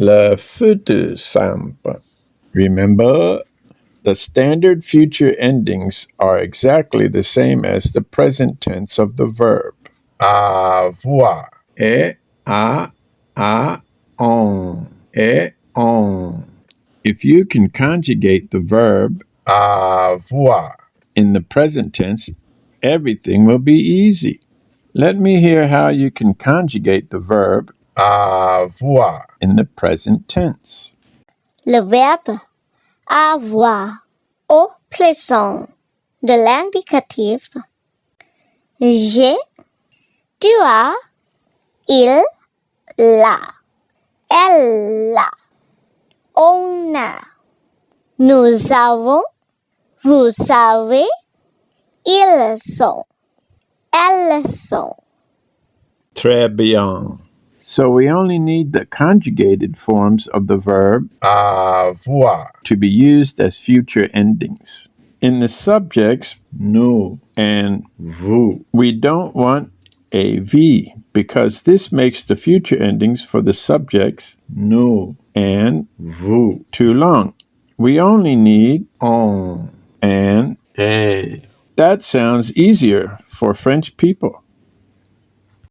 Le futur simple. Remember, the standard future endings are exactly the same as the present tense of the verb. Avoir. Et, on. Et, on. If you can conjugate the verb avoir in the present tense, everything will be easy. Let me hear how you can conjugate the verb avoir in the present tense. Le verbe avoir au présent de l'indicatif. J'ai, tu as, il l'a, elle l'a, on a, nous avons, vous avez, ils sont, elles sont. Très bien. So we only need the conjugated forms of the verb avoir to be used as future endings. In the subjects, nous and vous, we don't want a V because this makes the future endings for the subjects, nous and vous, too long. We only need on and a. That sounds easier for French people.